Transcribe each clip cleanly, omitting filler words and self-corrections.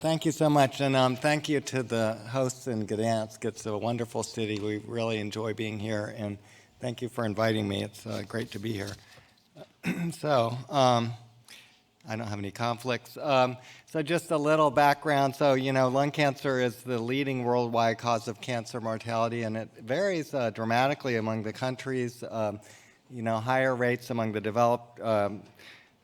Thank you so much, and thank you to the hosts in Gdansk. It's a wonderful city. We really enjoy being here, and thank you for inviting me. It's great to be here. So, I don't have any conflicts. So just a little background. So, lung cancer is the leading worldwide cause of cancer mortality, and it varies dramatically among the countries. Higher rates among the developed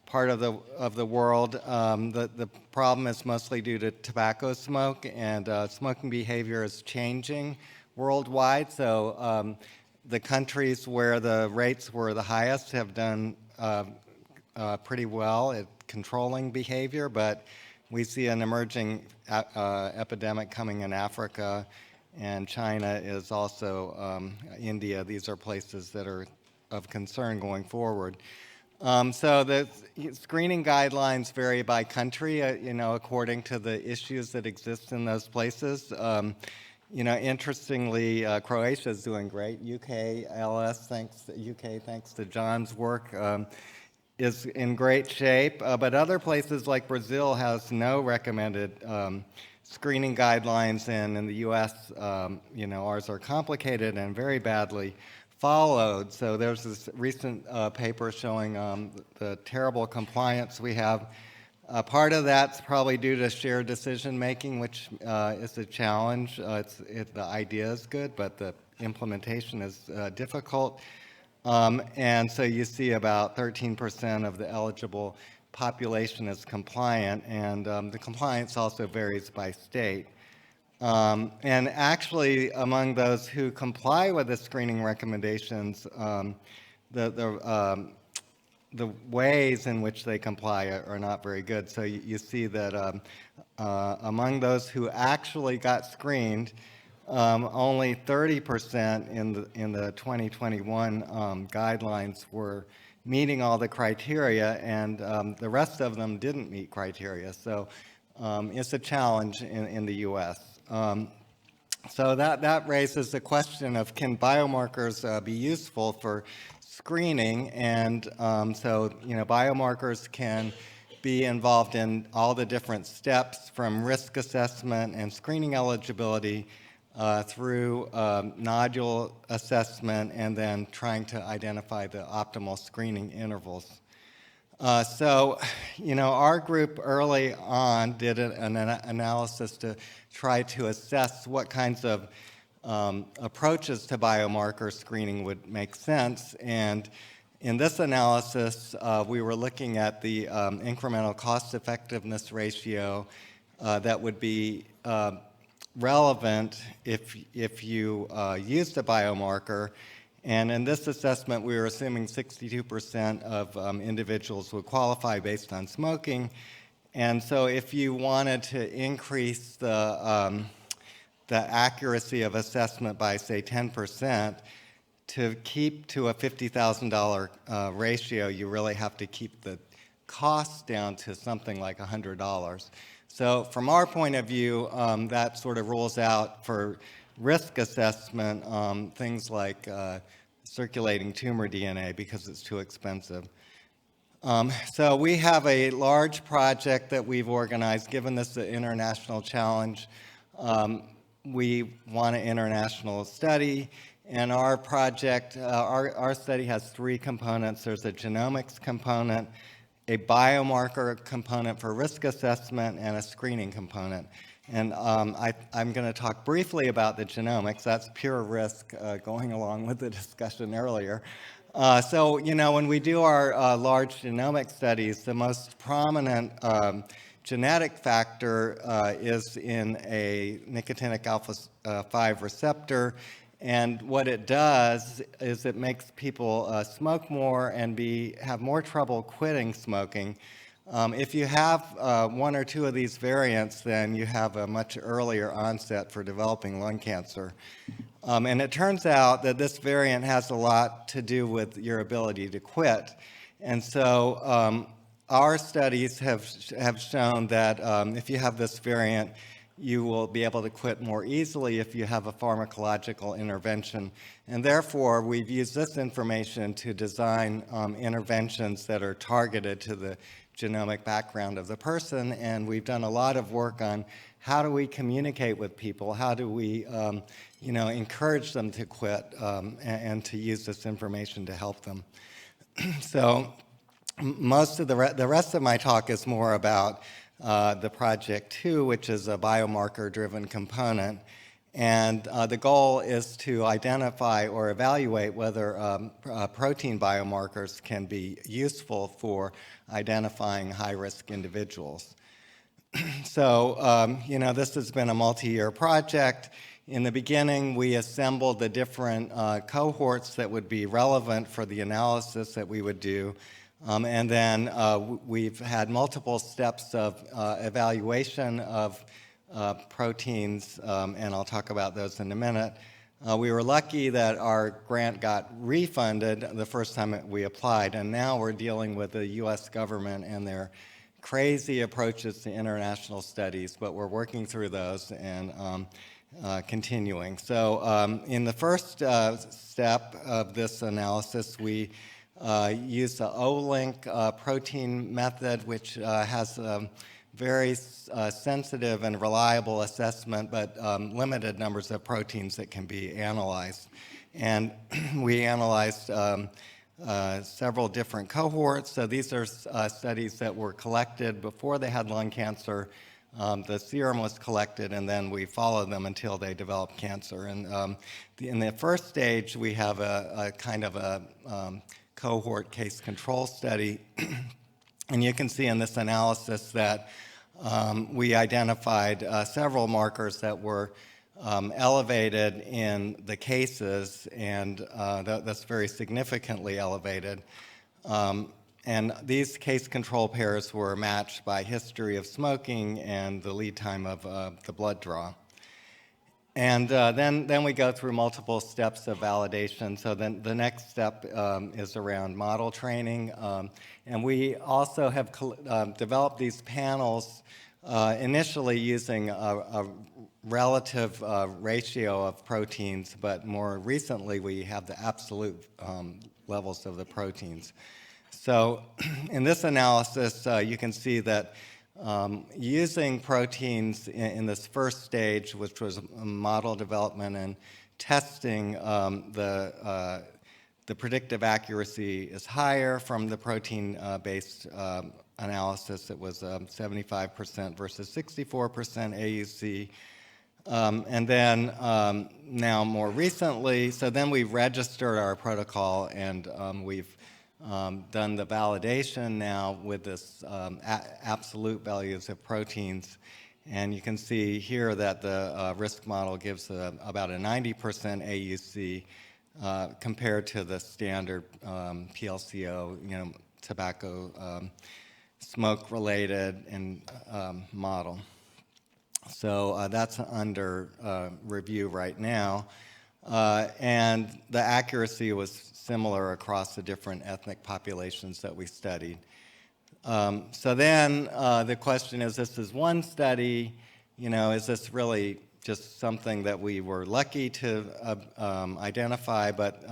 part of the world. The problem is mostly due to tobacco smoke, and smoking behavior is changing worldwide. So the countries where the rates were the highest have done pretty well at controlling behavior, but we see an emerging epidemic coming in Africa, and China is also India. These are places that are of concern going forward. So the screening guidelines vary by country, according to the issues that exist in those places. Interestingly, Croatia is doing great. I-ELCAP, thanks to John's work, is in great shape. But other places like Brazil has no recommended screening guidelines, and in the U.S., ours are complicated and very badly followed. So there's this recent paper showing the terrible compliance we have. Part of that's probably due to shared decision making, which is a challenge. The idea is good, but the implementation is difficult. And so you see about 13% of the eligible population is compliant, and the compliance also varies by state. And actually, among those who comply with the screening recommendations, the ways in which they comply are not very good. So you see that among those who actually got screened, only 30% in the 2021 guidelines were meeting all the criteria, and the rest of them didn't meet criteria. So it's a challenge in the U.S. So that raises the question of, can biomarkers be useful for screening? And so biomarkers can be involved in all the different steps from risk assessment and screening eligibility through nodule assessment, and then trying to identify the optimal screening intervals. So, our group early on did an analysis to try to assess what kinds of approaches to biomarker screening would make sense. And in this analysis, we were looking at the incremental cost effectiveness ratio that would be relevant if you used a biomarker. And in this assessment, we were assuming 62% of individuals would qualify based on smoking. And so if you wanted to increase the accuracy of assessment by, say, 10%, to keep to a $50,000 ratio, you really have to keep the cost down to something like $100. So from our point of view, that sort of rules out for risk assessment things like circulating tumor DNA, because it's too expensive. So we have a large project that we've organized. Given this an international challenge, we want an international study. And our project, our study has three components. There's a genomics component, a biomarker component for risk assessment, and a screening component. And I'm going to talk briefly about the genomics. That's pure risk, going along with the discussion earlier. So, when we do our large genomic studies, the most prominent genetic factor is in a nicotinic alpha-5 receptor. And what it does is it makes people smoke more and have more trouble quitting smoking. If you have one or two of these variants, then you have a much earlier onset for developing lung cancer. And it turns out that this variant has a lot to do with your ability to quit. And so our studies have shown that if you have this variant, you will be able to quit more easily if you have a pharmacological intervention. And therefore, we've used this information to design interventions that are targeted to the genomic background of the person, and we've done a lot of work on how do we communicate with people, how do we encourage them to quit and to use this information to help them. So most of the rest of my talk is more about the project 2, which is a biomarker-driven component. And the goal is to identify or evaluate whether protein biomarkers can be useful for identifying high-risk individuals. So, this has been a multi-year project. In the beginning, we assembled the different cohorts that would be relevant for the analysis that we would do. And then we've had multiple steps of evaluation of proteins, and I'll talk about those in a minute. We were lucky that our grant got refunded the first time we applied, and now we're dealing with the U.S. government and their crazy approaches to international studies, but we're working through those and continuing. So in the first step of this analysis, we used the O-link protein method, which has very sensitive and reliable assessment, but limited numbers of proteins that can be analyzed. And we analyzed several different cohorts. So these are studies that were collected before they had lung cancer. The serum was collected, and then we followed them until they developed cancer. And in the first stage, we have a kind of a cohort case control study. And you can see in this analysis that we identified several markers that were elevated in the cases, and that's very significantly elevated. And these case control pairs were matched by history of smoking and the lead time of the blood draw. And then we go through multiple steps of validation. So then the next step is around model training. And we also have developed these panels initially using a relative ratio of proteins, but more recently we have the absolute levels of the proteins. So in this analysis, you can see that using proteins in this first stage, which was model development and testing, the predictive accuracy is higher from the protein-based analysis. It was 75% versus 64% AUC. And then now more recently, so then we registered our protocol, and we've done the validation now with this absolute values of proteins. And you can see here that the risk model gives about a 90% AUC compared to the standard PLCO, tobacco smoke-related and model. So that's under review right now. And the accuracy was similar across the different ethnic populations that we studied. So then the question is, this is one study, is this really just something that we were lucky to identify? But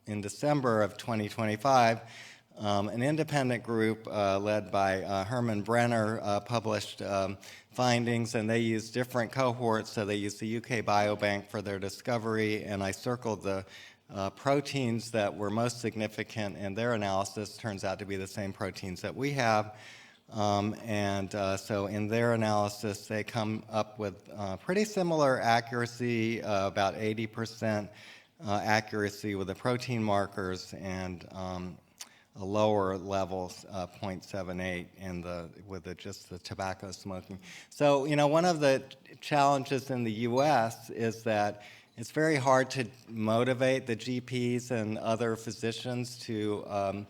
in December of 2025, an independent group led by Herman Brenner published findings, and they used different cohorts. So they used the UK Biobank for their discovery, and I circled the proteins that were most significant in their analysis. Turns out to be the same proteins that we have. So in their analysis, they come up with pretty similar accuracy, about 80% accuracy with the protein markers, and a lower level, 0.78 with just the tobacco smoking. So, one of the challenges in the U.S. is that it's very hard to motivate the GPs and other physicians to,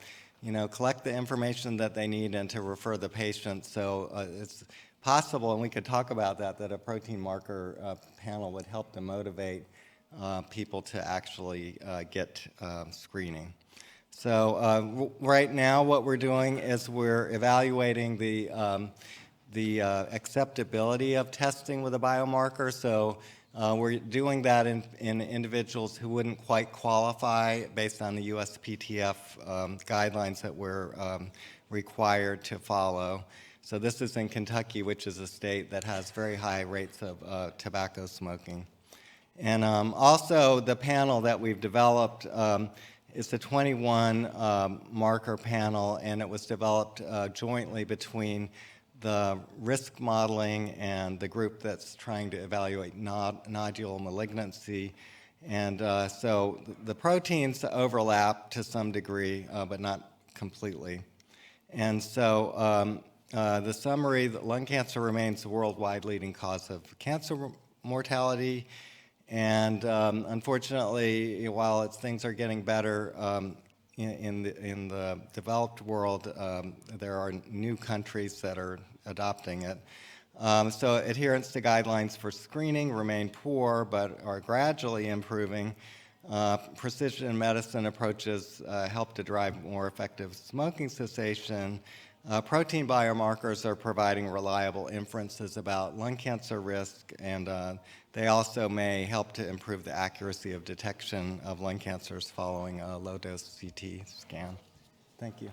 collect the information that they need and to refer the patient. So it's possible, and we could talk about that a protein marker panel would help to motivate people to actually get screening. So right now what we're doing is we're evaluating the acceptability of testing with a biomarker. So we're doing that in individuals who wouldn't quite qualify based on the USPTF guidelines that we're required to follow. So this is in Kentucky, which is a state that has very high rates of tobacco smoking. And also the panel that we've developed is the 21 marker panel, and it was developed jointly between the risk modeling and the group that's trying to evaluate nodule malignancy. And so the proteins overlap to some degree, but not completely. And so the summary, that lung cancer remains the worldwide leading cause of cancer mortality. And unfortunately, while things are getting better in the developed world, there are new countries that are adopting it. So adherence to guidelines for screening remain poor, but are gradually improving. Precision medicine approaches help to drive more effective smoking cessation. Protein biomarkers are providing reliable inferences about lung cancer risk, and they also may help to improve the accuracy of detection of lung cancers following a low-dose CT scan. Thank you.